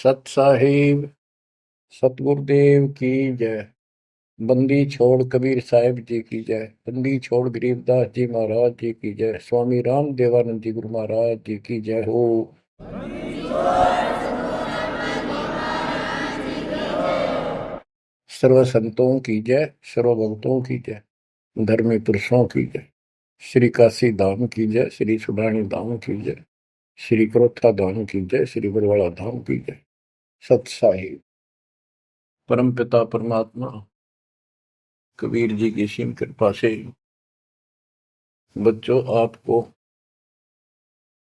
सत साहिब सतगुरुदेव की जय। बंदी छोड़ कबीर साहिब जी की जय। बंदी छोड़ गरीबदास जी महाराज जी की जय। स्वामी राम देवानंद जी गुरु महाराज जी की जय हो। सर्व संतों की जय, सर्व भक्तों की जय, धर्मी पुरुषों की जय। श्री काशी धाम की जय, श्री सुडानी धाम की जय, श्री क्रोथा धाम की जय, श्री बरवाड़ा धाम की जय। सत साहिब परम पिता परमात्मा कबीर जी की सीम कृपा से बच्चों आपको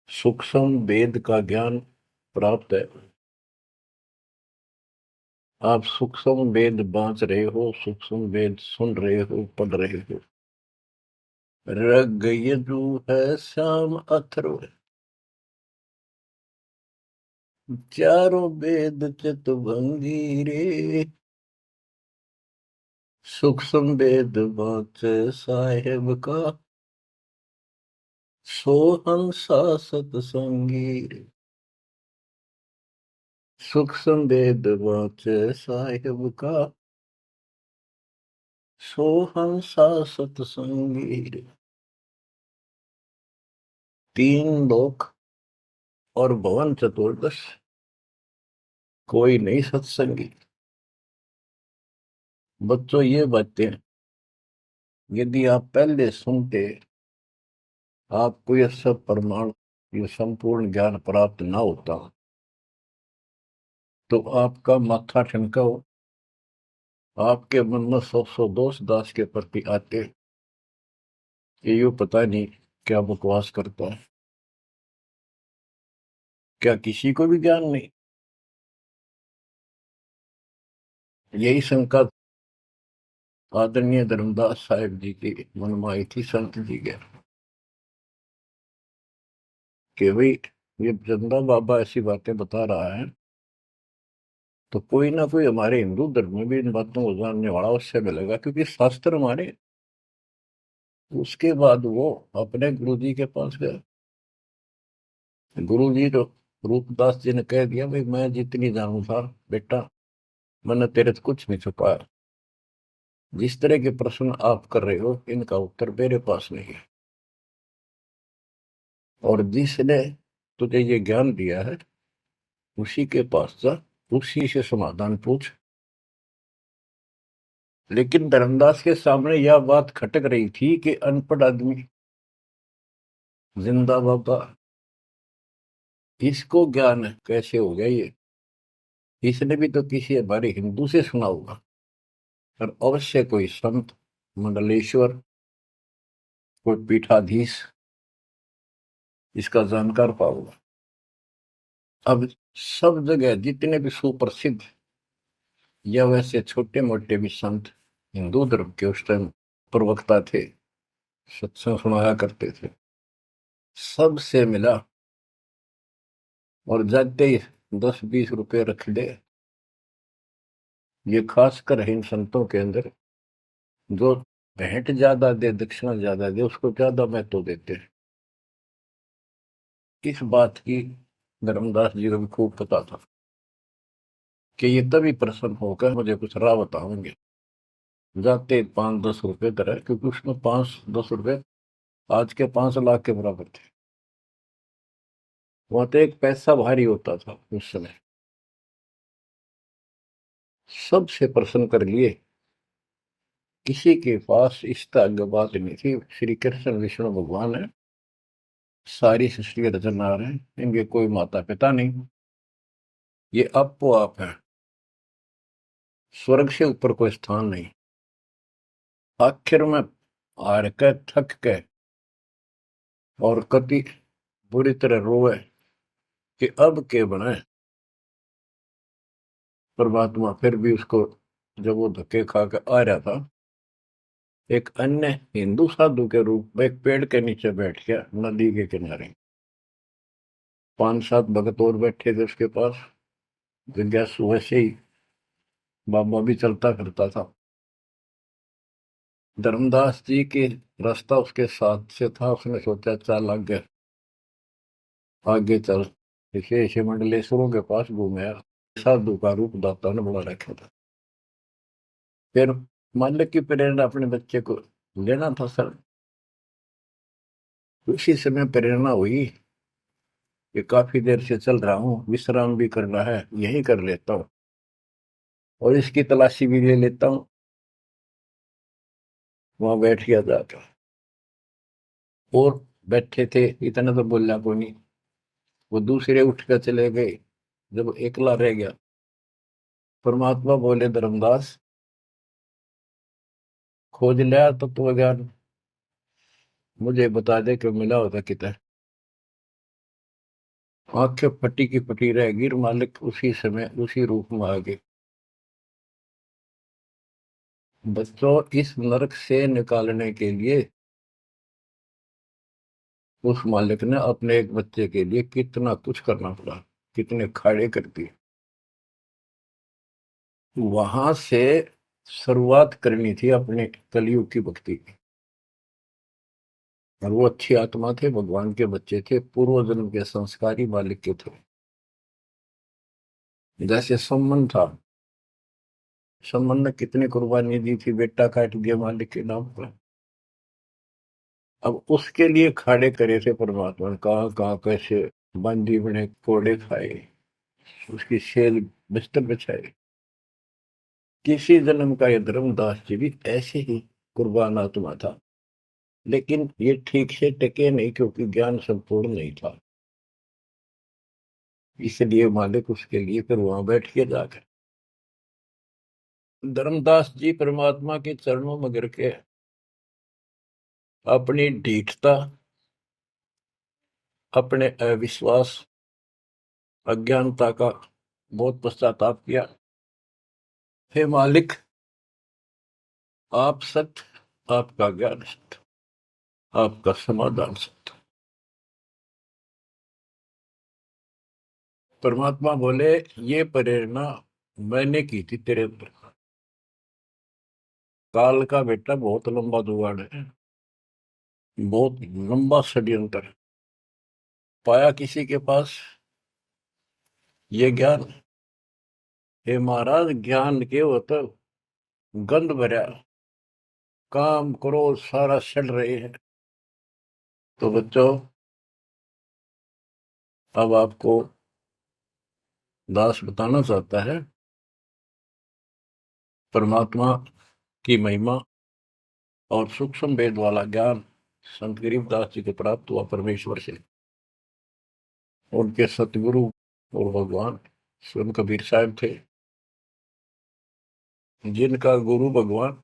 सूक्ष्म वेद का ज्ञान प्राप्त है। आप सूक्ष्म वेद बांच रहे हो, सूक्ष्म वेद सुन रहे हो, पढ़ रहे हो। ऋग यजु है श्याम अथर्व, चारों वेद चितभंगी रे। सूक्ष्म वेद बांच साहेब का, सोहंसा सतसंगी रे। सूक्ष्म वेद बांच साहेब का, सोहंसा सतसंगी रे। तीन लोक और भवन चतुर्दश, कोई नहीं सत्संगी। बच्चों ये बातें यदि आप पहले सुनते, आपको यह सब प्रमाण, ये संपूर्ण ज्ञान प्राप्त ना होता, तो आपका माथा ठनका हो, आपके मन में सौ सौ दोष दास के प्रति आते। ये यूं पता नहीं क्या बकवास करता है, क्या किसी को भी ज्ञान नहीं। यही शंका आदरणीय धर्मदास साहिब जी की मन में आई थी संत जी के, कि भाई ये चंदा बाबा ऐसी बातें बता रहा है, तो कोई ना कोई हमारे हिंदू धर्म में भी इन बातों को जानने वाला उससे मिलेगा, क्योंकि शास्त्र हमारे। उसके बाद वो अपने गुरु जी के पास गए। गुरु जी तो रूपदास जी ने कह दिया, भाई मैं जितनी जानू था बेटा, मैंने तेरे से कुछ नहीं छुपाया। जिस तरह के प्रश्न आप कर रहे हो, इनका उत्तर मेरे पास नहीं है, और जिसने तुझे ये ज्ञान दिया है उसी के पास जा, उसी से समाधान पूछ। लेकिन धर्मदास के सामने यह बात खटक रही थी कि अनपढ़ आदमी, जिंदा बाबा, इसको ज्ञान कैसे हो गया ये? इसने भी तो किसी हमारे हिंदू से सुना होगा, और अवश्य कोई संत, मंडलेश्वर, कोई पीठाधीश इसका जानकार पाओगे। अब सब जगह जितने भी सुप्रसिद्ध या वैसे छोटे मोटे भी संत हिंदू धर्म के उस टाइम प्रवक्ता थे, सत्संग सुनाया करते थे, सबसे मिला, और जाते ही 10-20 रुपए रख दे। ये खासकर इन संतों के अंदर जो भेंट ज्यादा दे, दक्षिणा ज्यादा दे, उसको ज्यादा महत्व देते हैं। इस बात की धर्मदास जी को भी खूब पता था कि ये तभी प्रसन्न होकर मुझे कुछ राह बताएंगे। जाते 5-10 रुपए तरह, क्योंकि उसमें 5-10 रुपए आज के 5 लाख के बराबर थे। वहां तो एक पैसा भारी होता था उस समय। सबसे प्रसन्न कर लिए, किसी के पास इस तरह बात नहीं थी। श्री कृष्ण विष्णु भगवान है, सारी सृष्टि के रचनहार हैं, इनके कोई माता पिता नहीं, ये आपो आप है, स्वर्ग से ऊपर कोई स्थान नहीं। आखिर में हार के, थक के, और कति बुरी तरह रोए कि अब के बने। परमात्मा फिर भी उसको, जब वो धक्के खा के आ रहा था, एक अन्य हिंदू साधु के रूप में एक पेड़ के नीचे बैठ गया, नदी के किनारे। 5-7 भगत और बैठे थे उसके पास। जिज्ञासु वैसे ही बाबा भी चलता फिरता था। धर्मदास जी के रास्ता उसके साथ से था, उसने सोचा चल आगे, आगे चल। इसे मंडलेश्वरों के पास घूमे। साधु का रूप दाता ने बना रखा था। फिर मालिक की प्रेरणा अपने बच्चे को लेना था सर। उसी समय प्रेरणा हुई कि काफी देर से चल रहा हूँ, विश्राम भी करना है, यही कर लेता हूँ और इसकी तलाशी भी ले लेता हूँ। वहां बैठ गया जाकर और बैठे थे, इतना तो बोलना को नहीं। वो दूसरे उठ कर चले गए। जब एकला रह गया, परमात्मा बोले, धर्मदास खोज लिया तो ज्ञान, मुझे बता दे कि मिला होता कितना। आंखें फटी की फटी रह गई। मालिक उसी समय उसी रूप में आ गए। बच्चों, इस नरक से निकालने के लिए उस मालिक ने अपने एक बच्चे के लिए कितना कुछ करना पड़ा, कितने खाड़े कर दिए। वहां से शुरुआत करनी थी अपने कलयुग की भक्ति की। और वो अच्छी आत्मा थे, भगवान के बच्चे थे, पूर्व जन्म के संस्कारी मालिक के थे। जैसे सम्मन था, सम्मन ने कितनी कुर्बानी दी थी, बेटा काट दिया मालिक के नाम पर। अब उसके लिए खाड़े करे थे परमात्मा ने, कहाँ कहाँ कैसे बंदी बने, कोड़े खाए, उसकी सेल बिस्तर बिछाए। किसी जन्म का ये धर्मदास जी भी ऐसे ही कुर्बान आत्मा था, लेकिन ये ठीक से टिके नहीं क्योंकि ज्ञान संपूर्ण नहीं था। इसलिए मालिक उसके लिए फिर वहां बैठ के जाकर धर्मदास जी परमात्मा के चरणों में गिर के अपनी ढीठता, अपने अविश्वास, अज्ञानता का बहुत पश्चाताप किया। हे मालिक, आप सत्य, आपका ज्ञान सत्य, आपका समाधान सत्य। परमात्मा बोले, ये प्रेरणा मैंने की थी तेरे अंदर। काल का बेटा बहुत लंबा जुगाड़ है, बहुत लंबा षड्यंत्र है। पाया किसी के पास ये ज्ञान। हे महाराज, ज्ञान के वो तो गंध भरा, काम क्रोध सारा सड़ रहे हैं। तो बच्चों, अब आपको दास बताना चाहता है परमात्मा की महिमा और सूक्ष्म वेद वाला ज्ञान संत गरीबदास जी को प्राप्त हुआ परमेश्वर से। उनके सतगुरु और भगवान स्वयं कबीर साहब थे, जिनका गुरु भगवान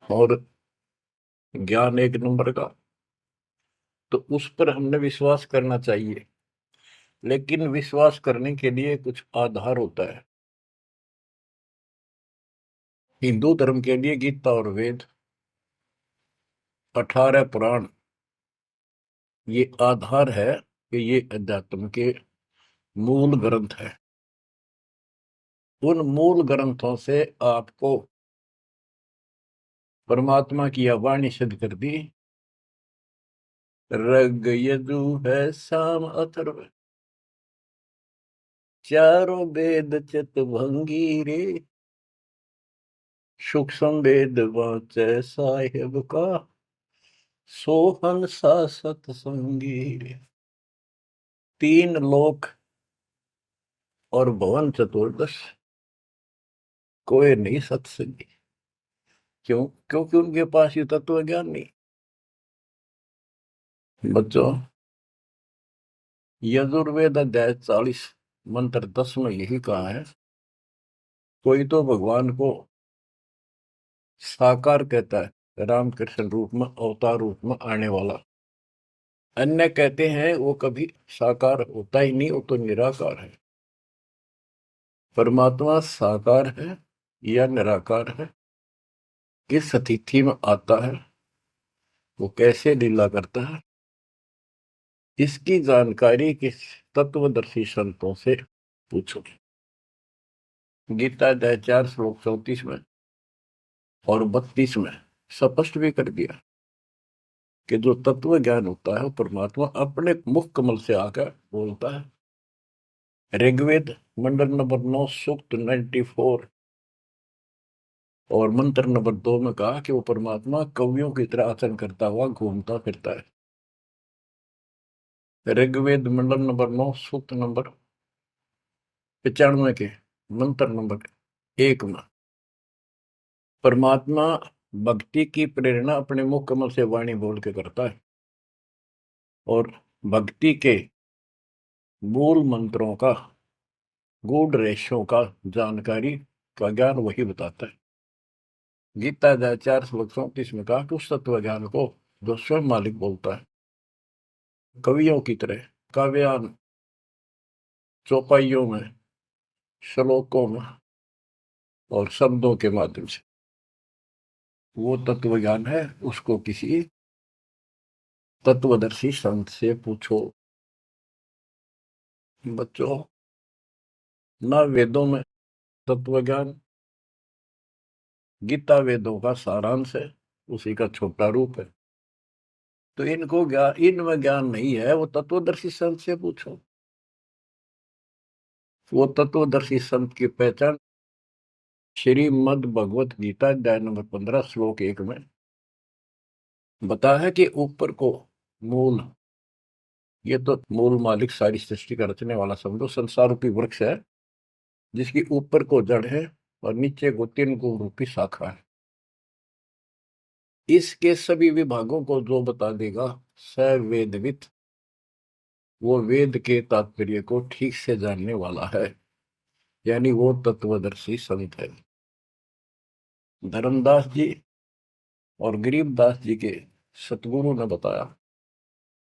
और ज्ञान एक नंबर का। तो उस पर हमने विश्वास करना चाहिए, लेकिन विश्वास करने के लिए कुछ आधार होता है। हिंदू धर्म के लिए गीता और वेद, 18 पुराण, ये आधार है कि ये अध्यात्म के मूल ग्रंथ है। उन मूल ग्रंथों से आपको परमात्मा की वाणी सिद्ध कर दी। ऋग यजु है साम अथर्व, चारों वेद चित भंगी रे, सूक्ष्म वेद वाचे साहेब का, सोहन सा सतसंगी रे। तीन लोक और भवन चतुर्दश, कोई नहीं सत्संगी। क्यों? क्योंकि उनके पास ये तत्व ज्ञान नहीं। बच्चों, यजुर्वेद अध्याय 40 मंत्र 10 में यही कहा है, कोई तो भगवान को साकार कहता है, रामकृष्ण रूप में, अवतार रूप में आने वाला। अन्य कहते हैं वो कभी साकार होता ही नहीं, वो तो निराकार है। परमात्मा साकार है या निराकार है, किस अतिथि में आता है, वो कैसे लीला करता है, इसकी जानकारी किस तत्वदर्शी संतों से पूछो। गीता अध्याय 4 श्लोक 34 में और 32 में स्पष्ट भी कर दिया कि जो तत्व ज्ञान होता है वो परमात्मा अपने मुख कमल से आकर बोलता है। ऋग्वेद मंडल नंबर 9 सूक्त 94 और मंत्र नंबर 2 में कहा कि वो परमात्मा कवियों की तरह आचरण करता हुआ घूमता फिरता है। ऋग्वेद मंडल नंबर 9 सूक्त नंबर 95 के मंत्र नंबर 1 में परमात्मा भक्ति की प्रेरणा अपने मुख कमल से वाणी बोल के करता है और भक्ति के मूल मंत्रों का गूढ़ रहस्यों का जानकारी का ज्ञान वही बताता है। गीता अध्याय 4 श्लोक 34 में कहा कि उस तत्व ज्ञान को जो स्वयं मालिक बोलता है कवियों की तरह काव्यान चौपाइयों में श्लोकों में और शब्दों के माध्यम से वो तत्व ज्ञान है, उसको किसी तत्वदर्शी संत से पूछो। बच्चों, ना वेदों में तत्व ज्ञान, गीता वेदों का सारांश है, उसी का छोटा रूप है। तो इनको ज्ञान, इनमें ज्ञान नहीं है, वो तत्वदर्शी संत से पूछो। वो तत्वदर्शी संत की पहचान श्रीमद् भगवत गीता अध्याय नंबर 15 श्लोक 1 में बताया है कि ऊपर को मूल, ये तो मूल मालिक सारी सृष्टि का रचने वाला समझो, संसार रूपी वृक्ष है जिसकी ऊपर को जड़ है और नीचे को 3 गुण रूपी शाखा है। इसके सभी विभागों को जो बता देगा स वेदवित, वो वेद के तात्पर्य को ठीक से जानने वाला है, यानी वो तत्वदर्शी संत है। धर्मदास जी और गरीबदास जी के सतगुरु ने बताया,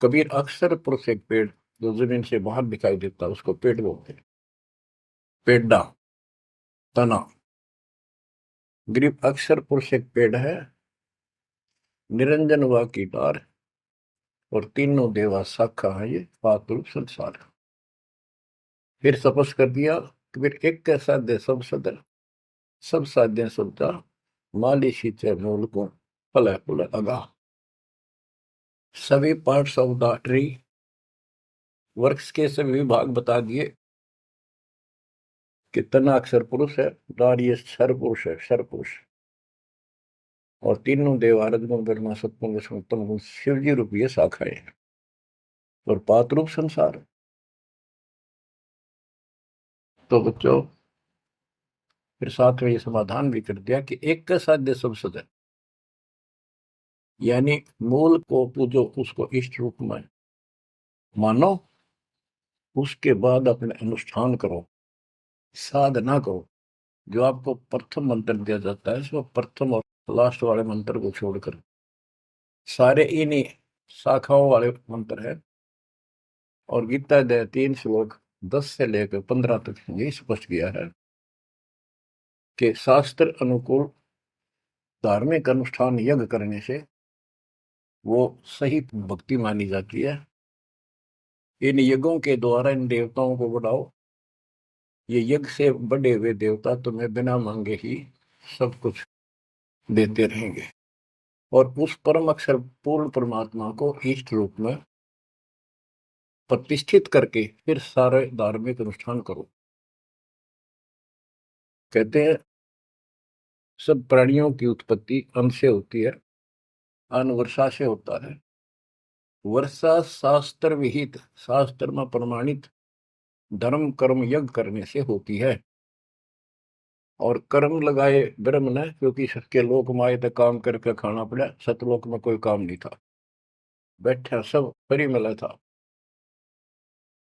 कबीर अक्सर पुरुष एक पेड़ जो जमीन से बाहर दिखाई देता है उसको पेड़ बोलते हैं, पेड़ा, तना। गरीब अक्सर पुरुष एक पेड़ है, निरंजन व की डार और तीनों देवा शाखा है, ये पातुल संसार। फिर तपस कर दिया, कबीर एक कैसा दे सब सदर, सब साध्य सुनता, माली शीचे मूल को फल फुल अगा। सभी पार्ट्स ऑफ द ट्री, वृक्ष के सभी विभाग बता दिए कि तना अक्षर पुरुष है, डार ये क्षर पुरुष है, क्षर पुरुष, और तीनों देव आरद गुण ब्रह्मा सत्पुंग उत्तम गुण शिवजी रूपी शाखाएं और पात रूप संसार। तो बच्चों, फिर साथ में ये समाधान भी कर दिया कि एक का साध्य सब सदन, यानी मूल को पूजो, उसको इष्ट रूप में मानो, उसके बाद अपने अनुष्ठान करो, साधना करो। जो आपको प्रथम मंत्र दिया जाता है इसमें प्रथम और लास्ट वाले मंत्र को छोड़कर सारे इन्हीं शाखाओं वाले मंत्र है। और गीता अध्याय 3 श्लोक 10 से लेकर 15 तक ये स्पष्ट किया है कि शास्त्र अनुकूल धार्मिक अनुष्ठान यज्ञ करने से वो सही भक्ति मानी जाती है। इन यज्ञों के द्वारा इन देवताओं को बढ़ाओ, ये यज्ञ से बढ़े हुए देवता तुम्हें बिना मांगे ही सब कुछ देते रहेंगे। और उस परम अक्षर पूर्ण परमात्मा को इष्ट रूप में प्रतिष्ठित करके फिर सारे धार्मिक अनुष्ठान करो। कहते हैं सब प्राणियों की उत्पत्ति अन्न से होती है, अन्न वर्षा से होता है। वर्षा शास्त्र विहित, शास्त्र में प्रमाणित धर्म कर्म यज्ञ करने से होती है। और कर्म लगाए ब्रह्म ने, क्योंकि सबके लोक माए तक काम करके खाना पड़ा, सतलोक में कोई काम नहीं था, बैठा सब फ्री मिला था।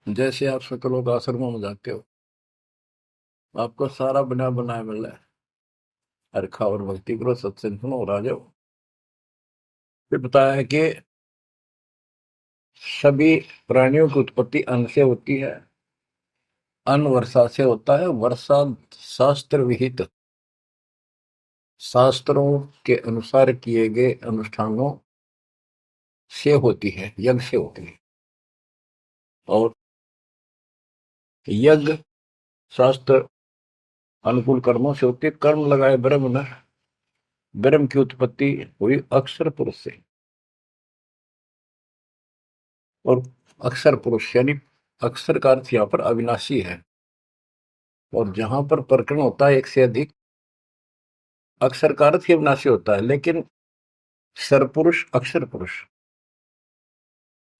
जैसे आप सतलोक आश्रमों में जाते हो, आपको सारा बना बनाया मिल रहा है, हरखा और भक्ति करो, सत्संग सुनो और आ जाओ। फिर बताया है कि सभी प्राणियों की उत्पत्ति अन्न से होती है, अन्न वर्षा से होता है। वर्षा शास्त्र विहित, शास्त्रों के अनुसार किए गए अनुष्ठानों से होती है, यज्ञ से होती है। और यज्ञ शास्त्र अनुकूल कर्मों से होती है। कर्म लगाए ब्रह्म ने, ब्रह्म की उत्पत्ति हुई अक्षर पुरुष से। और अक्षर पुरुष यानी अक्षर का अर्थ यहाँ पर अविनाशी है। और जहां पर प्रकरण होता है एक से अधिक, अक्सर कारक के विनाशी होता है। लेकिन सरपुरुष अक्षर पुरुष,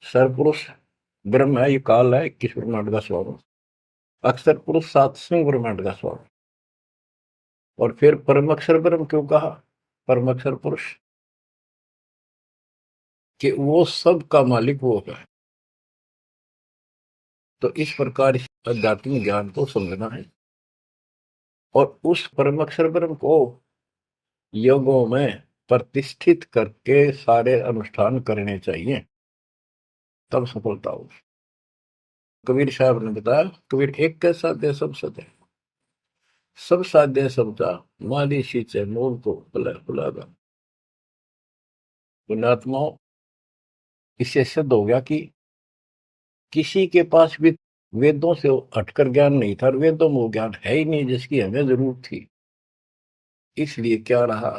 सरपुरुष ब्रह्म है, ये काल है 21 ब्रह्मांड का स्वरूप, अक्षर पुरुष 7वें ब्रह्मांड का स्वरूप। और फिर परम अक्षर ब्रह्म क्यों कहा, परम अक्षर पुरुष, कि वो सब का मालिक वो है। तो इस प्रकार आध्यात्मिक ज्ञान को समझना है और उस परम अक्षर ब्रह्म को योगों में प्रतिष्ठित करके सारे अनुष्ठान करने चाहिए, तब सफलता होगी। कबीर साहब ने बताया, कबीर एक के साध्य सब सदे, सब साध्य सबका माली सींचे मोल को बुलागा। पुण्यात्माओं, इससे सिद्ध हो गया कि किसी के पास भी वेदों से हटकर ज्ञान नहीं था, और वेदों में वो ज्ञान है ही नहीं जिसकी हमें जरूरत थी। इसलिए क्या रहा,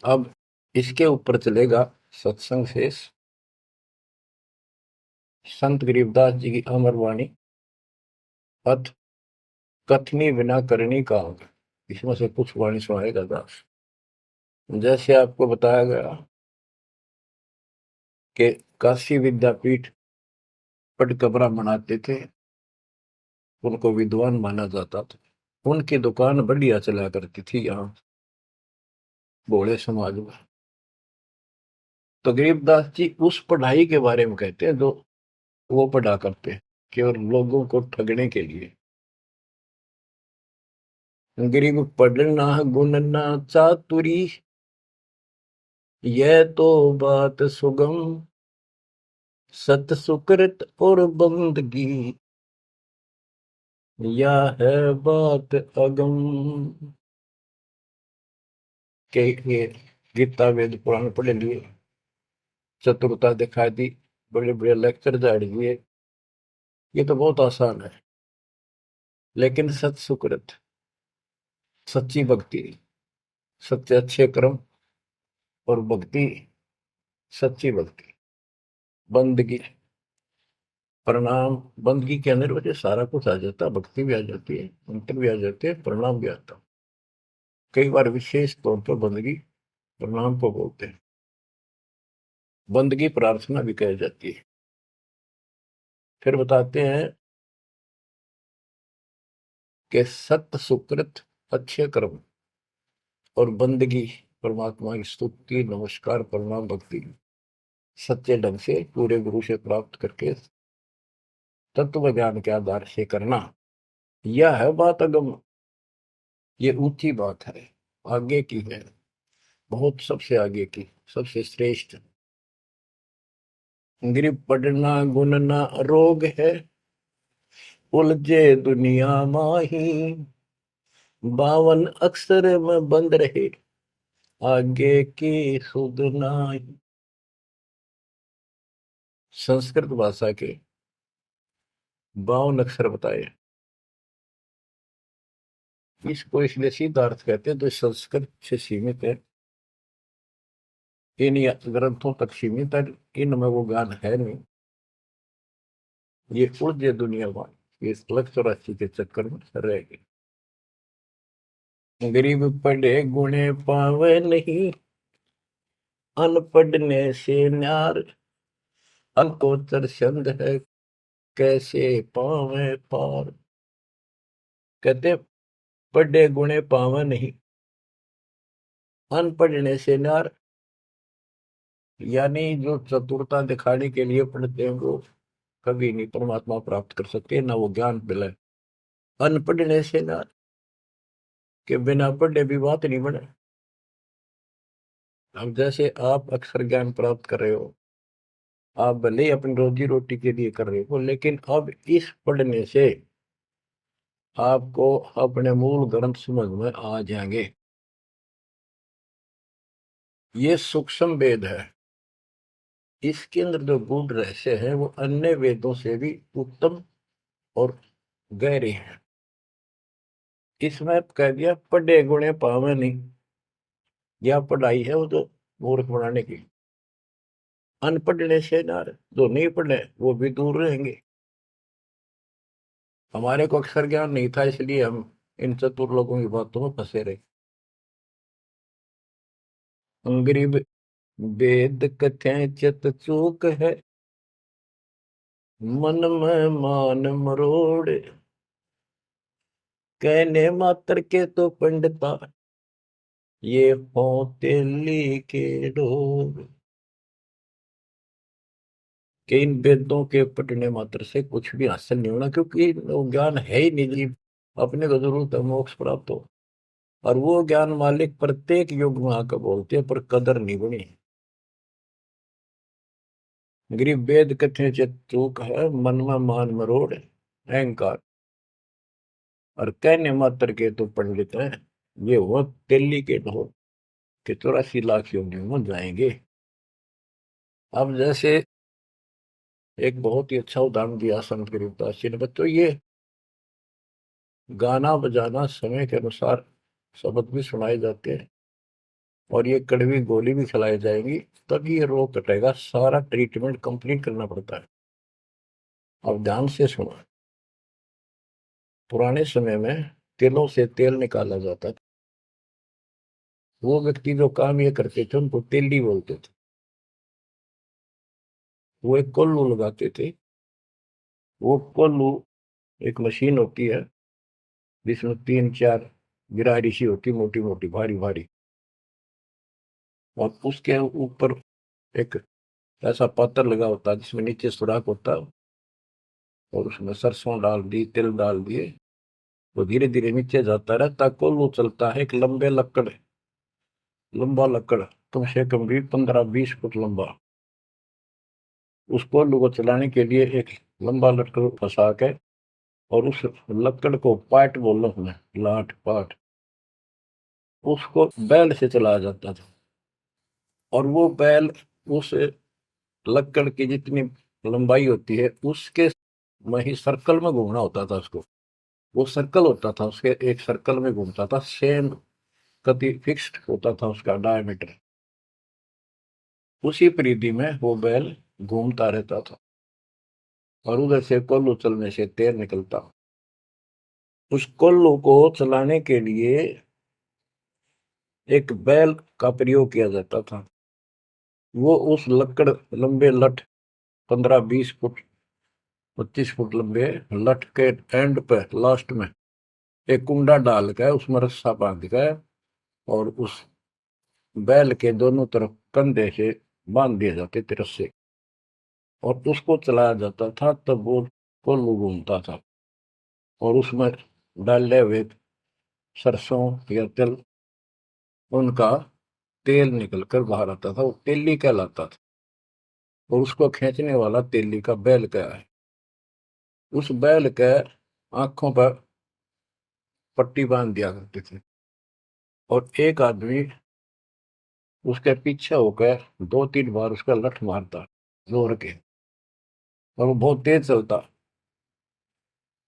अब इसके ऊपर चलेगा सत्संग शेष, संत गरीबदास जी की अमर वाणी, अथ कथनी बिना करनी काम। इसमें से कुछ वाणी सुनाएगा दास। जैसे आपको बताया गया कि काशी विद्यापीठ पट कबरा मनाते थे, उनको विद्वान माना जाता था, उनकी दुकान बढ़िया चला करती थी यहाँ भोले समाज में। तो गरीबदास जी उस पढ़ाई के बारे में कहते हैं जो वो पढ़ा करते, केवल लोगों को ठगने के लिए। गरीब पढ़ना गुण ना चातुरी, यह तो बात सुगम, सत सुकृत और बंदगी, या है बात अगम। के ये गीता वेद पुराण पढ़े लिए, चतुरता दिखा दी, बड़े बड़े लेक्चर झाड़ दिए, ये तो बहुत आसान है। लेकिन सत सुकृत, सच्ची भक्ति, सच्चे अच्छे कर्म और भक्ति, सच्ची भक्ति, बंदगी, प्रणाम, बंदगी के अंदर वजह सारा कुछ आ जाता है, भक्ति भी आ जाती है, मंत्र भी आ जाते हैं, प्रणाम भी आता है। कई बार विशेष तौर पर बंदगी प्रणाम को बोलते हैं, बंदगी प्रार्थना भी कही जाती है। फिर बताते हैं कि सत्य सुकृत, अच्छे कर्म और बंदगी, परमात्मा की स्तुति, नमस्कार, प्रणाम, भक्ति सच्चे ढंग से पूरे गुरु से प्राप्त करके तत्व ज्ञान के आधार से करना, यह है बात अगम, ये ऊंची बात है, आगे की है, बहुत सबसे आगे की, सबसे श्रेष्ठ। गिर पड़ना गुण ना रोग है, उलझे दुनिया माही, 52 अक्षर में बंद रहे, आगे की सुध नाही। संस्कृत भाषा के 52 अक्षर बताए, इसको इसलिए सीधा अर्थ कहते हैं, तो संस्कृत से सीमित है, इन ग्रंथों तक सीमित है, इनमें वो ज्ञान है नहीं। ये उलझे दुनिया में, ये अलग 84 के चक्कर में रह गए। गरीब पढ़े गुणे पावे नहीं, अनपढ़ने से न्यार, अकोचर छंद है कैसे पावे पार। कहते पढ़े गुणे पावे नहीं, अनपढ़ने से न्यार, यानी जो चतुरता दिखाने के लिए पढ़ते हैं वो कभी नहीं परमात्मा प्राप्त कर सकते, ना वो ज्ञान मिले। अनपढ़ने से न्यार, के बिना पढ़े भी बात नहीं बने। अब जैसे आप अक्षर ज्ञान प्राप्त कर रहे हो, आप भले ही अपनी रोजी रोटी के लिए कर रहे हो, लेकिन अब इस पढ़ने से आपको अपने मूल ग्रंथ समझ में आ जाएंगे। ये सूक्ष्म वेद है, इसके अंदर जो गूढ़ रहस्य है वो अन्य वेदों से भी उत्तम और गहरे हैं। इसमें कह दिया पढ़े गुणे पावे नहीं, यह पढ़ाई है वो तो मूर्ख बनाने की। अनपढ़ने से ना, जो नहीं पढ़े वो भी दूर रहेंगे। हमारे को अक्षर ज्ञान नहीं था, इसलिए हम इन चतुर लोगों की बातों में फंसे रहे। गरीब वेद कथें चित चूक है, मन में मान मरोड़, कहने मात्र के तो पंडिता, ये होते के डोर। कि इन वेदों के पढ़ने मात्र से कुछ भी हासिल नहीं होना, क्योंकि वो ज्ञान है ही नहीं जी। अपने को जरूरत है मोक्ष प्राप्त हो, और वो ज्ञान मालिक प्रत्येक युग में आकर बोलते हैं, पर कदर नहीं बनी। गरीब वेद कथे चित चूक है, मन में मान मरोड़, अहंकार, और कहने मात्र के तो पंडित है, ये वो दिल्ली के ढोल के 84 लाख योनियों में जाएंगे। अब जैसे एक बहुत ही अच्छा उदाहरण दिया संत गरीबदास जी ने, बच्चों ये गाना बजाना समय के अनुसार शब्द भी सुनाए जाते हैं, और ये कड़वी गोली भी खिलाई जाएंगी, तभी ये रोग कटेगा। सारा ट्रीटमेंट कंप्लीट करना पड़ता है। अब ध्यान से सुनो। पुराने समय में तिलों से तेल निकाला जाता था। वो व्यक्ति जो काम ये करते थे उनको तेली बोलते थे। वो एक कोल्लू लगाते थे। वो कोल्लू एक मशीन होती है जिसमें 3 4 गिरारी सी होती, मोटी मोटी भारी भारी, और उसके ऊपर एक ऐसा पात्र लगा होता है जिसमें नीचे सुराख होता है, और उसमें सरसों डाल दी, तिल डाल दिए, वो धीरे धीरे नीचे जाता रहता, कोल्लू चलता है। एक लंबा लकड़, कम से कम भी 15 20 फुट लंबा। उस कोल्लू को चलाने के लिए एक लंबा लकड़ फंसा के, और उस लकड़ को पाट बोल उसमें लाट पाट, उसको बैल से चलाया जाता था। और वो बैल उस लकड़ की जितनी लंबाई होती है उसके में ही सर्कल में घूमना होता था उसको। वो सर्कल होता था उसके, एक सर्कल में घूमता था, सेम कति फिक्स्ड होता था उसका डायमीटर। उसी परिधि में वो बैल घूमता रहता था, और उधर से कोल्लू चलने से तेल निकलता। उस कोल्लू को चलाने के लिए एक बैल का प्रयोग किया जाता था। वो उस लकड़ लंबे लठ, 15 20 फुट 25 फुट लंबे लठ के एंड पे लास्ट में एक कुंडा डाल कर उसमें रस्सा बांध कर, और उस बैल के दोनों तरफ कंधे से बांध दिए जाते थे रस्से, और उसको चलाया जाता था। तब वो कोल्लू घूमता था, और उसमें डाले हुए सरसों या तिल, उनका तेल निकलकर बाहर आता था, वो तेली कहलाता था। और उसको खींचने वाला तेली का बैल क्या है। उस बैल के आंखों पर पट्टी बांध दिया करते थे, और एक आदमी उसके पीछे होकर 2 3 बार उसका लठ मारता जोर के, और वो बहुत तेज चलता।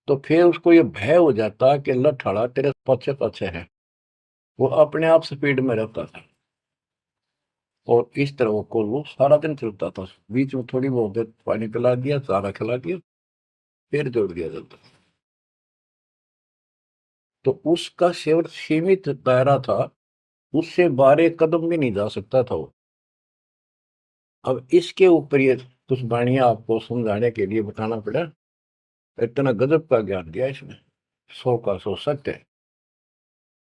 तो फिर उसको ये भय हो जाता कि लठाड़ा तेरे पीछे पीछे है। वो अपने आप स्पीड में रहता था, और इस तरह वो कोल्हू सारा दिन चलता था। बीच में थोड़ी बहुत देर पानी पिला दिया, चारा खिला दिया, फिर जोड़ दिया जाता। तो उसका केवल सीमित दायरा था, उससे 12 कदम भी नहीं जा सकता था वो। अब इसके ऊपर ये कुछ वाणियां आपको समझाने के लिए बताना पड़ा। इतना गजब का ज्ञान दिया इसने, 100 का 100 सत्य है।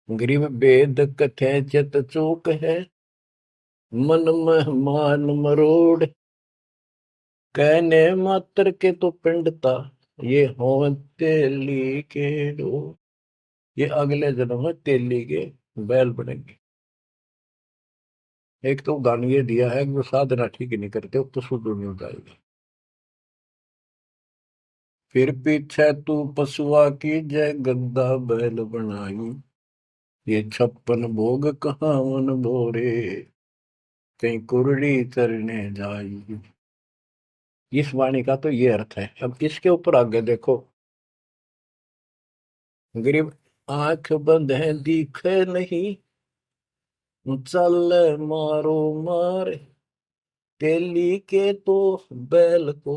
गरीब वेद कथे चित चूक है, मन में मान मरोड़, कहने मात्र के तो पिंडता, ये हो तेली के डो। ये अगले जन्म में तेली के बैल बनेंगे। एक तो गान ये दिया है कि वो साधना ठीक नहीं करते तो शुद्ध नहीं हो जाएगा। फिर पीछे तू पशुआ की जय, गद्दा बैल बनाई, ये 56 भोग कहाँ मन भोरे, कहीं कुरड़ी चरने जाई। इस वाणी का तो ये अर्थ है। अब इसके ऊपर आगे देखो। गरीब आंख बंद है दिखे नहीं, चल मारो मार, तेली के तो बैल को,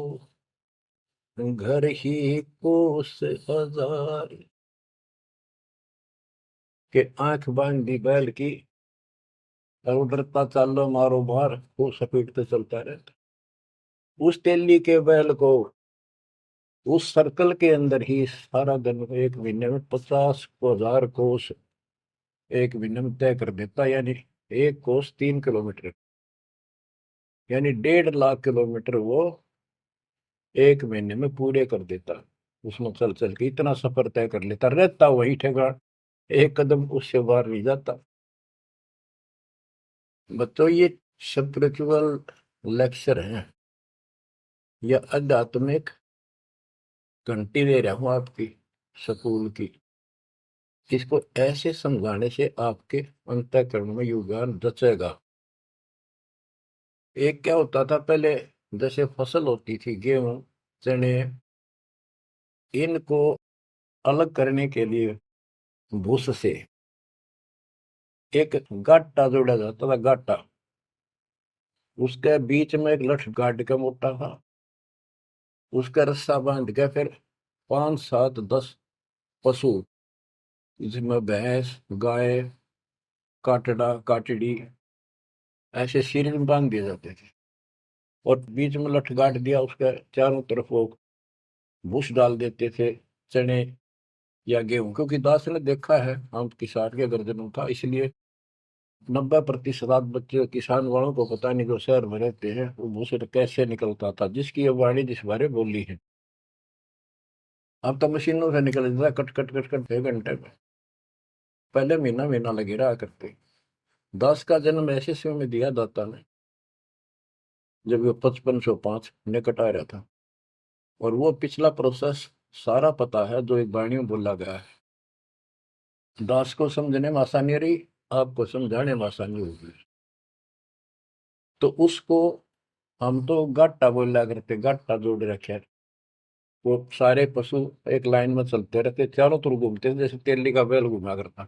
घर ही कोस हजार, के आंख बांध दी बैल की और उधरता चालो मारो बार, वो सपेटते चलता रहता। उस तेली के बैल को उस सर्कल के अंदर ही सारा दिन, एक महीने में 50,000 कोस एक महीने में तय कर देता, यानी एक कोस 3 किलोमीटर, यानी 1.5 लाख किलोमीटर वो एक महीने में पूरे कर देता। उसमें चल चल के इतना सफर तय कर लेता, रहता वही ठेकान, एक कदम उससे बाहर नहीं जाता। बच्चों ये स्पिरिचुअल लेक्चर है या आध्यात्मिक घंटी दे रहा हूं आपकी स्कूल की। इसको ऐसे समझाने से आपके अंतःकरण में योगदान रचेगा। एक क्या होता था पहले, जैसे फसल होती थी गेहूं चने, इनको अलग करने के लिए भूस से एक गाटा जोड़ा जाता था, गाटा। उसके बीच में एक लठ गाड़ के मोटा था, उसका रस्सा बांध के फिर 5 7 10 पशु, जिसमें भैंस गाय काटड़ा काटड़ी ऐसे सिर में बांध दिए जाते थे, और बीच में लठ गाड़ दिया, उसके चारों तरफ वो भूस डाल देते थे, चने या गेहूं। क्योंकि दास ने देखा है, हम किसान के गर्जनों था, इसलिए 90% बच्चे किसान वालों को पता नहीं, जो शहर में रहते हैं, वो भूसे कैसे निकलता था, जिसकी ये वाणी जिस बारे बोली है। अब तो मशीनों से निकल जाता है, कट कट कट कट 6 घंटे में। पहले महीना महीना लगे रहा करते। दास का जन्म ऐसे समय में दिया दाता ने जब वो 5505 निकट आ रहा था, और वो पिछला प्रोसेस सारा पता है जो एक वाणी में बोला गया है। दास को समझने में आसानी रही, आपको समझाने में आसानी होगी। तो उसको हम तो गाटा बोला करते, गाटा जोड़ रखे। वो सारे पशु एक लाइन में चलते रहते, चारों तरफ घूमते थे, जैसे तेली का बैल घुमा करता।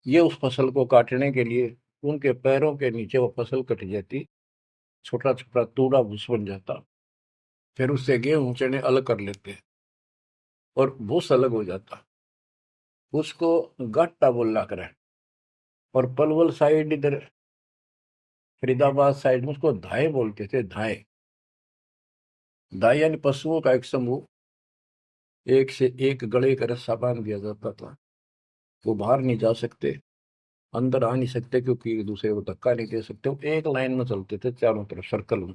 ये उस फसल को काटने के लिए उनके पैरों के नीचे वो फसल कट जाती, छोटा छोटा तूड़ा भूस बन जाता। फिर उससे गेहूं चने अलग कर लेते और भूस अलग हो जाता। उसको गाटा बोला करे। और पलवल साइड इधर फरीदाबाद साइड में उसको धाए बोलते थे, धाए। धाए यानी पशुओं का एक समूह, एक से एक गले का रस्सा बांध दिया जाता था। वो बाहर नहीं जा सकते, अंदर आ नहीं सकते, क्योंकि एक दूसरे को धक्का नहीं दे सकते। वो एक लाइन में चलते थे चारों तरफ सर्कल में।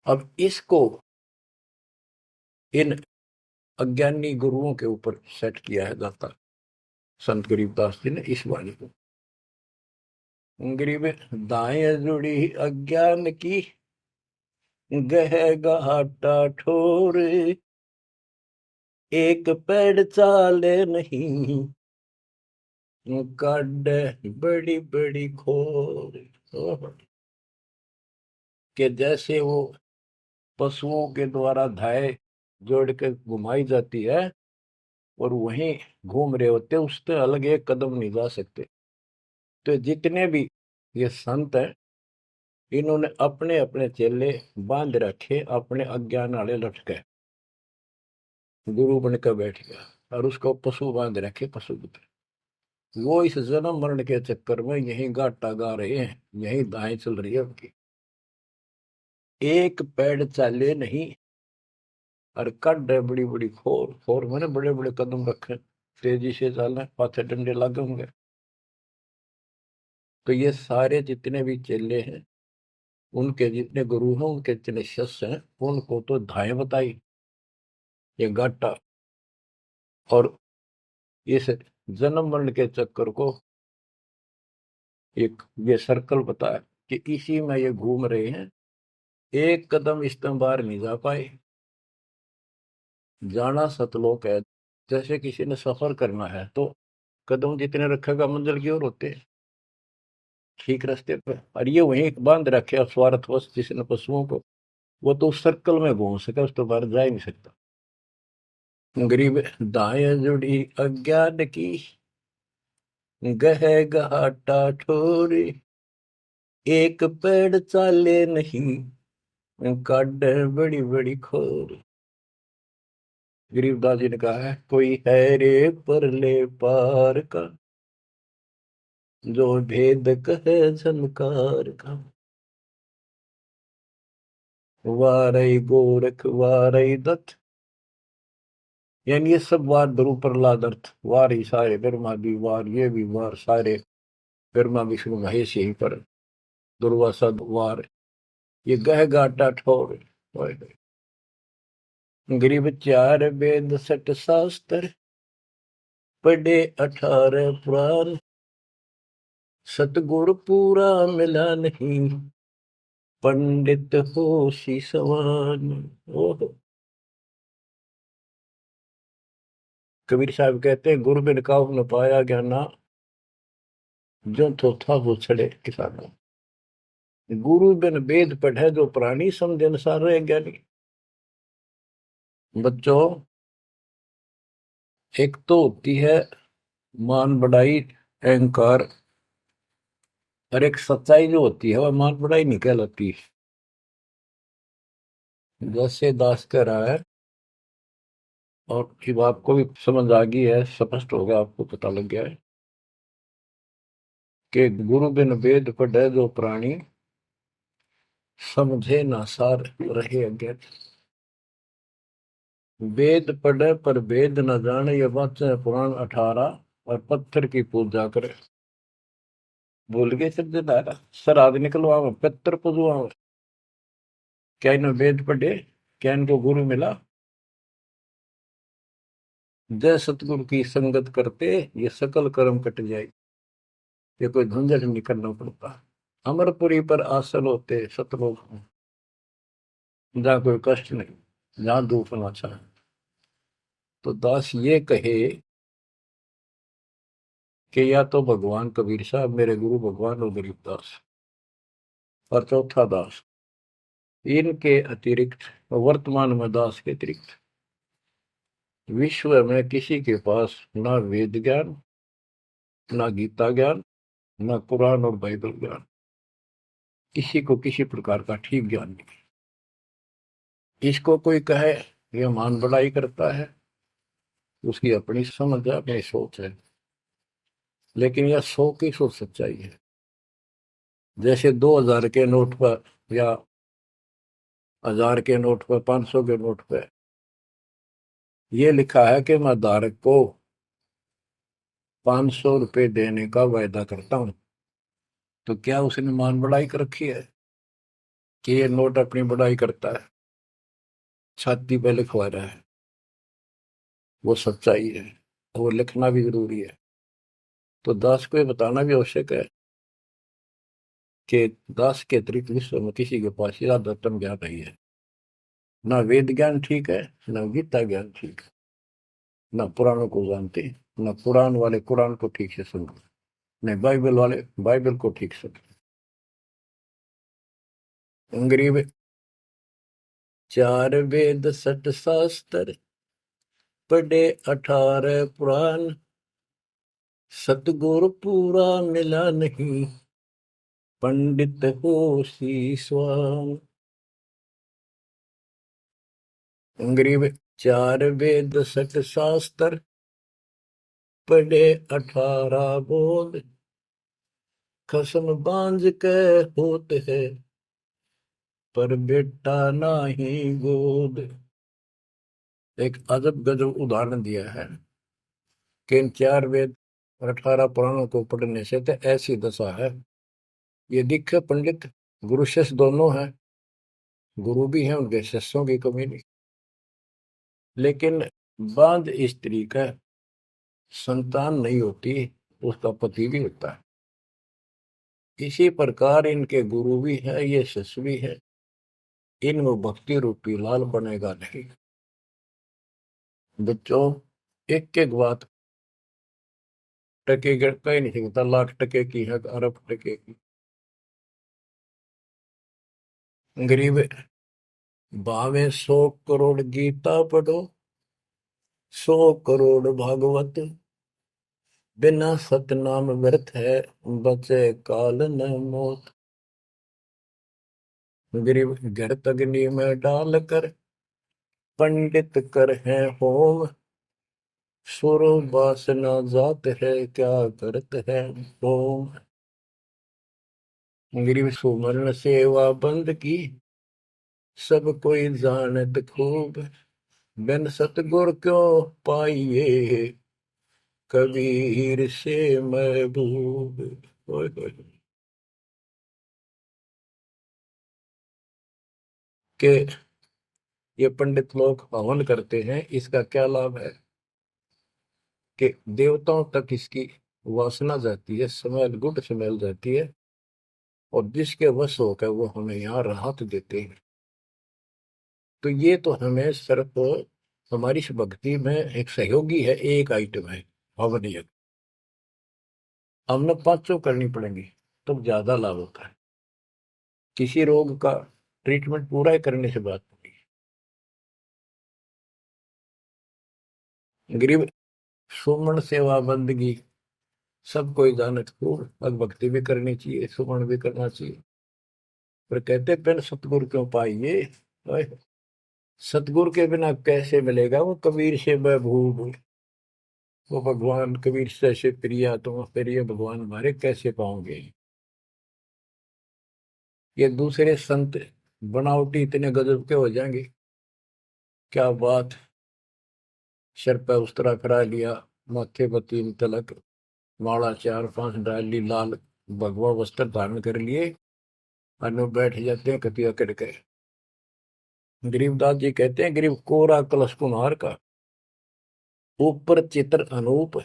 अब इसको इन अज्ञानी गुरुओं के ऊपर सेट किया है जाता, संत गरीबदास जी ने इस वाणी को। गरीब दाएं जुड़ी अज्ञान की, गह घाटा ठोर, एक पेड़ चाले नहीं, काट बड़ी बड़ी खोर। कि जैसे वो पशुओं के द्वारा धाय जोड़ के घुमाई जाती है, और वहीं घूम रहे होते, उससे अलग एक कदम नहीं जा सकते। तो जितने भी ये संत हैं, इन्होंने अपने अपने चेले बांध रखे, अपने अज्ञान वाले लटके। गुरु बनकर बैठ गया और उसको पशु बांध रखे, पशु की तरह। वो इस जन्म मरण के चक्कर में यही गाटा गा रहे हैं, यही दाएं चल रही है उनकी। एक पेड़ चाले नहीं, और कड है बड़ी बड़ी खोर। खोर मैंने बड़े बड़े कदम रखे, तेजी से चलना, पाथे डंडे लगे होंगे। तो ये सारे जितने भी चेले हैं, उनके जितने गुरु हैं, उनके जितने शिष्य हैं, उनको तो धाए बताई, ये गाटा। और इस जन्म मरण के चक्कर को एक ये सर्कल बताया कि इसी में ये घूम रहे हैं, एक कदम इस तरह बाहर नहीं जा पाए। जाना सतलोक है। जैसे किसी ने सफर करना है तो कदम जितने रखेगा मंजिल की ओर होते हैं, ठीक रास्ते पे। और ये वहीं बांध रखे स्वार्थवश जिसने पशुओं को, वो तो उस सर्कल में घूम सके, उस तो बाहर जा ही नहीं सकता। गरीब दाएं जुड़ी अज्ञान की, गह घाटा ठोरी, एक पेड़ चाले नहीं, काट बड़ी बड़ी खोर। गरीबदास जी ने कहा है, कोई है रे परले पार का, जो भेद कहे झनकार का। वारई गोरख वारई दत्त, यानी ये सब वार द्रु प्रहलाद अर्थ, वार ही सारे, ब्रह्मा भी वार, ये भी वार, सारे ब्रह्मा विष्णु महेश यहीं पर, दुर्वासा वार, ये गह गाटा ठोर। गरीब चार वेद सठ शास्त्र, पढ़े 18 पुराण, सतगुर पूरा मिला नहीं, पंडित हो सी सवान। ओह, कबीर साहब कहते हैं, गुरु बिन काहू न पाया ज्ञाना, जो थोथा वो छड़े किसाना। गुरु बिन वेद पढ़े जो प्राणी, समझे अनुसार रहे ज्ञानी। बच्चों, एक तो होती है मान बढ़ाई, अहंकार, और एक सच्चाई जो होती है वह मान बढ़ाई नहीं कहलाती। जैसे दास कह रहा है, और जब आपको भी समझ आ गई है, स्पष्ट हो गया, आपको पता लग गया है कि गुरु बिन वेद पढ़े जो प्राणी, समझे ना सार रहे अज्ञान। वेद पढ़े पर वेद न जाने, ये वाचे पुराण 18 और पत्थर की पूजा करे। भूल गए सिद्धदारा, श्राद्ध निकलवावे, पितर पुजवावे। क्या इन्हें वेद पढ़े, क्या इनको गुरु मिला? जय सतगुरु की संगत करते, ये सकल कर्म कट जाए, ये कोई झंझट नहीं करना पड़ता। अमरपुरी पर आसन होते सतलोक में, जहाँ कोई कष्ट नहीं, जहाँ दुख ना चाहे। तो दास ये कहे कि या तो भगवान कबीर साहब मेरे गुरु भगवान और गरीबदास, और चौथा दास, इनके अतिरिक्त, वर्तमान में दास के अतिरिक्त विश्व में किसी के पास ना वेद ज्ञान, ना गीता ज्ञान, ना कुरान और बाइबल ज्ञान, किसी को किसी प्रकार का ठीक ज्ञान नहीं। इसको कोई कहे ये मान बढ़ाई करता है, उसकी अपनी समझ है, अपनी सोच है, लेकिन यह 100 की सोच सच्चाई है। जैसे 2000 के नोट पर, या 1000 के नोट पर, 500 के नोट पर यह लिखा है कि मैं धारक को 500 रुपए देने का वायदा करता हूं, तो क्या उसने मान बढ़ाई कर रखी है कि ये नोट अपनी बढ़ाई करता है, छाती पे लिखवा रहा है? वो सच्चाई है, वो लिखना भी जरूरी है। तो दास को ये बताना भी आवश्यक है कि दास के अतिरिक्त विश्व में किसी के पास ज्यादातर ज्ञान नहीं है। ना वेद ज्ञान ठीक है, ना गीता ज्ञान ठीक है, ना पुराणों को जानते, ना कुरान वाले कुरान को ठीक से समझते, न बाइबल वाले बाइबल को ठीक से। गरीब चार वेद सठ शास्त्र, पढ़े 18 पुराण, सतगुरु पूरा मिला नहीं, पंडित हो शीशवान। गरीब चार वेद सठ शास्त्र, पढ़े 18 बोध, खसम बांझ के होत है, पर बेटा नाही गोद। एक अजब गजब उदाहरण दिया है कि इन 4 वेद और 18 पुराणों को पढ़ने से तो ऐसी दशा है, ये दिखे पंडित गुरु शिष्य दोनों हैं, गुरु भी हैं, उनके शिष्यों की कमी नहीं, लेकिन बांध स्त्री का संतान नहीं होती, उसका पति भी होता है। इसी प्रकार इनके गुरु भी है, ये शिष्य भी है, इनमें भक्ति रूपी लाल बनेगा नहीं। बच्चों, एक एक बात टके कह नहीं सकता, लाख टके की है, अरब टके की। गरीब भावे 100 करोड़ गीता पढ़ो, 100 करोड़ भागवत, बिना सतनाम व्यर्थ है, बचे काल न मौत। गरीब घर अग्नि में डाल कर, पंडित कर है होम, सुरो वासना जात है, क्या करत है होम। गिरिव सुमरण सेवा बंद की, सब कोई जानत खूब। बिन सतगुर क्यों पाइए, कबीर से महबूब। ओए होए। के ये पंडित लोग हवन करते हैं, इसका क्या लाभ है कि देवताओं तक इसकी वासना जाती है, स्मेल, गुड स्मेल जाती है, और जिसके वश होकर वो हमें यहाँ राहत देते हैं। तो ये तो हमें सिर्फ हमारी इस भक्ति में एक सहयोगी है, एक आइटम है हवन यज्ञ। हमने पांचों करनी पड़ेंगी तब ज्यादा लाभ होता है। किसी रोग का ट्रीटमेंट पूरा ही करने से बात होगी। गरीब सुमन सेवा बंदगी, सब कोई जानत खूब। भग भक्ति भी करनी चाहिए, सुमन भी करना चाहिए, पर कहते बिन सतगुरु क्यों पाइए। ओए, सतगुरु के बिना कैसे मिलेगा वो कबीर से महबूब। वो भगवान कबीर से प्रिया, तुम प्रिय भगवान हमारे कैसे पाओगे। ये दूसरे संत बनावटी इतने गजब के हो जाएंगे, क्या बात। सिर पे उस्तरा करा लिया, माथे पर 3 तिलक, माला 4-5 डाल ली, लाल भगवा वस्त्र धारण कर लिए, और बैठ जाते हैं कतिया करके। गरीबदास जी कहते हैं, गरीब कोरा कलश कुम्हार का, ऊपर चित्र अनूप,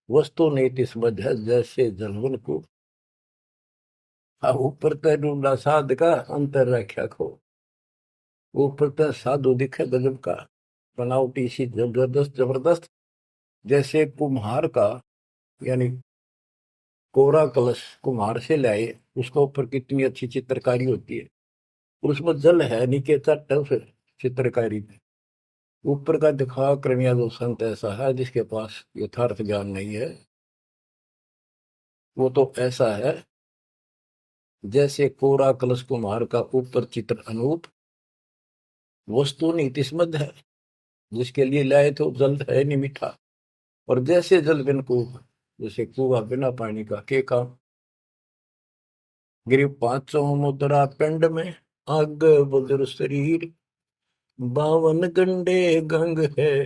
वस्तु नीति समझ है जैसे जलवन को। ऊपर तो ढूंढा साध का, अंतर रख्या खो। ऊपर तो साधु दिखे गजब का, बनावटी सी जबरदस्त जबरदस्त, जैसे कुम्हार का, यानी कोरा कलश कुम्हार से लाए, उसका ऊपर कितनी अच्छी चित्रकारी होती है, और उसमें जल है, नीचे चट है उस चित्रकारी में। ऊपर का दिखा क्रमिया जो संत ऐसा है जिसके पास यथार्थ ज्ञान नहीं है, वो तो ऐसा है जैसे कोरा कलश कुम्हार का, ऊपर चित्र अनूप, वस्तु नीतिस्मद है, जिसके लिए लाए तो जल है नहीं मीठा। और जैसे जल बिन कुआं, जैसे कुआं बिना पानी का के काम। गिरी पांचों मुद्रा पिंड में, आग बुजुर्ग शरीर, 52 गंग है,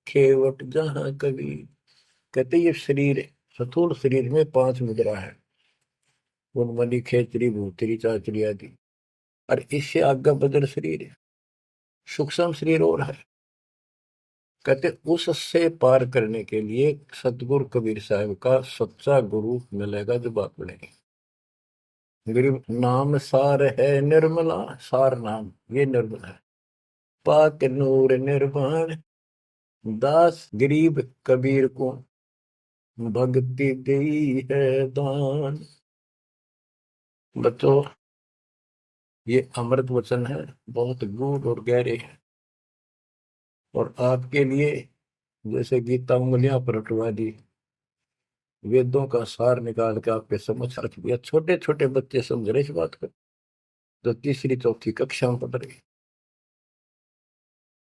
खेवट जहां कभी। कहते ये शरीर, स्थूल शरीर में 5 मुद्रा है, उन्मनी खेचरी भूतरी चाचरी आदि, और इससे आगे बदर शरीर है, सूक्ष्म शरीर और है। कहते उससे पार करने के लिए सतगुरु कबीर साहब का सच्चा गुरु मिलेगा जो बात पड़ेगी। गरीब नाम सार है निर्मला, सार नाम ये निर्मल है, पाक नूर निर्वाण, दास गरीब कबीर को भक्ति दी है दान। बच्चों, ये अमृत वचन है, बहुत गूढ़ और गहरे है, और आपके लिए जैसे गीता उंगलियां पर अटवा दी, वेदों का सार निकाल के आपके समझ रख दिया। छोटे छोटे बच्चे समझ रहे इस बात को, जो तीसरी चौथी कक्षा में पढ़ रहे,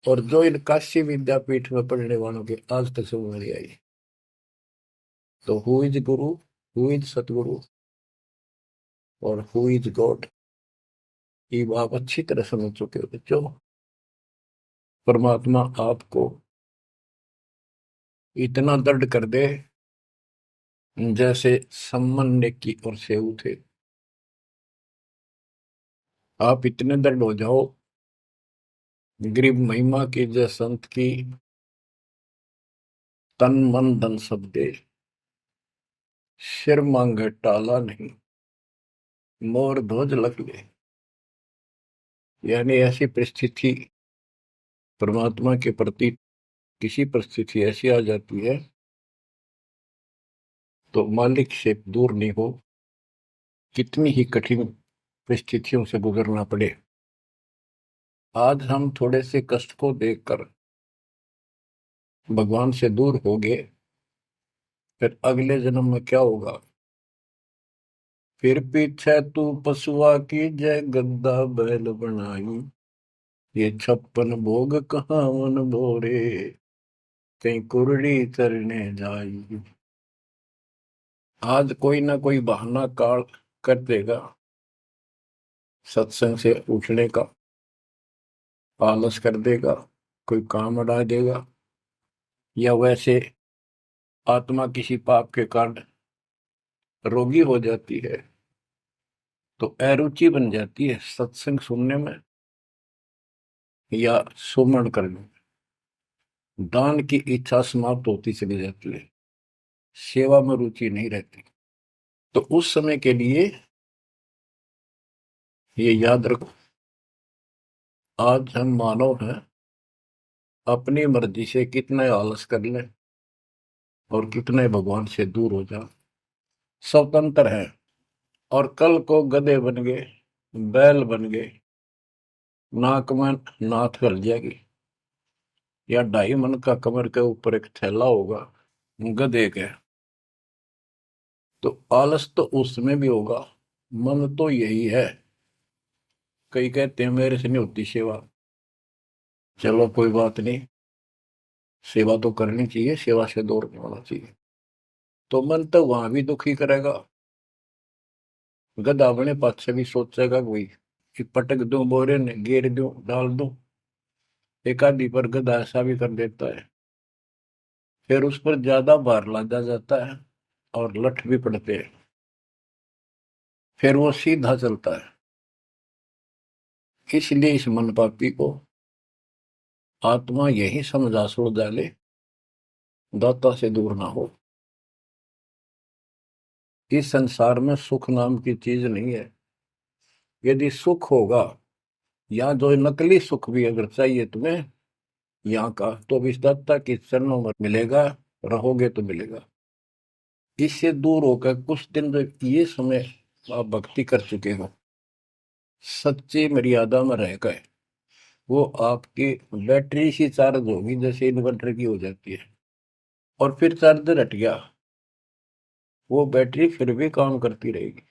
और जो इन काशी विद्यापीठ में पढ़ने वालों के आज तक समझ नहीं आई। तो who is Guru, who is सतगुरु, और हु इज गॉड, ये आप अच्छी तरह समझ चुके हो बच्चों। परमात्मा आपको इतना दृढ़ कर दे जैसे सम्मन ने की और सेऊ थे। आप इतने दृढ़ हो जाओ, गरीब महिमा की जय संत की, तन मन धन सब दे, सिर मांगे टाला नहीं, मोर ध्वज लग ले। यानी ऐसी परिस्थिति परमात्मा के प्रति, किसी परिस्थिति ऐसी आ जाती है तो मालिक से दूर नहीं हो, कितनी ही कठिन परिस्थितियों से गुजरना पड़े। आज हम थोड़े से कष्ट को देखकर भगवान से दूर हो गए, फिर अगले जन्म में क्या होगा। फिर पीछे तू पशुआ की जय, गद्दा बैल बनाई, ये 56 भोग कहाँ मन भोरे, कहीं कुरड़ी तरने जाई। आज कोई ना कोई बहाना काल कर देगा सत्संग से उठने का, आलस कर देगा, कोई काम अड़ा देगा, या वैसे आत्मा किसी पाप के कारण रोगी हो जाती है तो अरुचि बन जाती है सत्संग सुनने में या सुमरण करने में। दान की इच्छा समाप्त होती चली जाती है, सेवा में रुचि नहीं रहती। तो उस समय के लिए ये याद रखो, आज हम मानव हैं, अपनी मर्जी से कितने आलस कर लें और कितने भगवान से दूर हो जाए, स्वतंत्र है। और कल को गधे बन गए, बैल बन गए, नाक में नाथ कर जाएगी, या 2.5 मन का कमर के ऊपर एक थैला होगा गधे के, तो आलस तो उसमें भी होगा। मन तो यही है। कई कहते हैं मेरे से नहीं होती सेवा, चलो कोई बात नहीं, सेवा तो करनी चाहिए, सेवा से दूर नहीं होना चाहिए। तो मन तो वहां भी दुखी करेगा, गधा अपने पास भी सोचेगा कोई कि पटक दूं बोरे ने, घेर दूं, डाल दूं। एक आदि पर गधा ऐसा भी कर देता है, फिर उस पर ज्यादा भार लादा जाता है और लठ भी पड़ते हैं, फिर वो सीधा चलता है। इसलिए इस मन पापी को आत्मा यही समझा छोड़ डाले, दाता से दूर ना हो। इस संसार में सुख नाम की चीज नहीं है। यदि सुख होगा, या जो नकली सुख भी अगर चाहिए तुम्हें यहाँ का, तो भी इस दाता के चरणों में मिलेगा, रहोगे तो मिलेगा। इससे दूर होकर कुछ दिन जो ये समय आप भक्ति कर चुके हो, सच्ची मर्यादा में रह गए, वो आपकी बैटरी सी चार्ज होगी जैसे इन्वर्टर की हो जाती है, और फिर चार्जर हट गया, वो बैटरी फिर भी काम करती रहेगी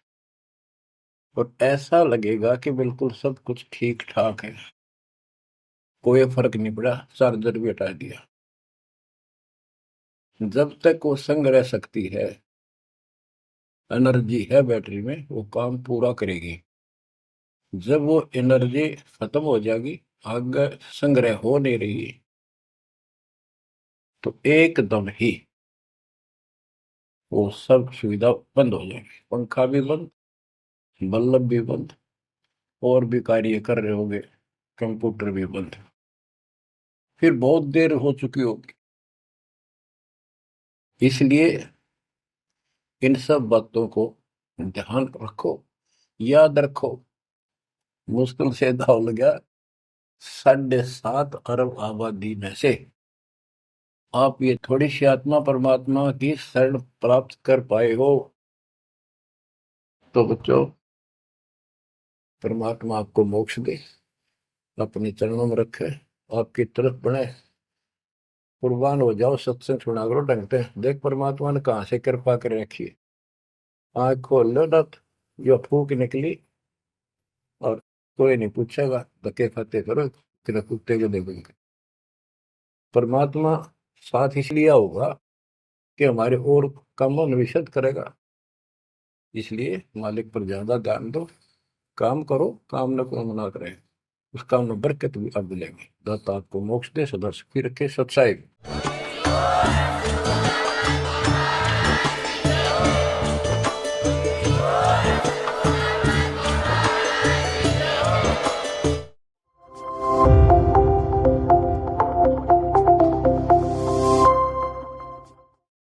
और ऐसा लगेगा कि बिल्कुल सब कुछ ठीक ठाक है, कोई फर्क नहीं पड़ा, चार्जर भी हटा दिया। जब तक वो संग्रह शक्ति है, एनर्जी है बैटरी में, वो काम पूरा करेगी। जब वो एनर्जी खत्म हो जाएगी, आगे संग्रह हो नहीं रही, तो एकदम ही वो सब सुविधा बंद हो जाएगी, पंखा भी बंद, बल्ब भी बंद, और भी कार्य कर रहे होंगे, कंप्यूटर भी बंद, फिर बहुत देर हो चुकी होगी। इसलिए इन सब बातों को ध्यान रखो, याद रखो। मुश्किल से दाव लगा 7.5 अरब आबादी में से आप ये थोड़ी सी आत्मा परमात्मा की शरण प्राप्त कर पाए हो। तो बच्चों, परमात्मा आपको मोक्ष दे, अपने चरणों में रखे, आपकी तरफ बढ़े, कुर्बान हो जाओ, सत्संग सुना करो ढंग से। देख परमात्मा ने कहां से कृपा कर रखी है। आँख खोल लो ना, जो फूक निकली, और कोई नहीं पूछेगा, धक्के खाते करो कि कुत्ते को देखेंगे। परमात्मा साथ इसलिए होगा कि हमारे और कामों में विशद करेगा। इसलिए मालिक पर ज्यादा ध्यान दो, काम करो, काम न को मना करें, उस काम में बरकत भी आप मिलेंगे। दाता आपको मोक्ष दे, सदा सुखी रखे, सत्साई।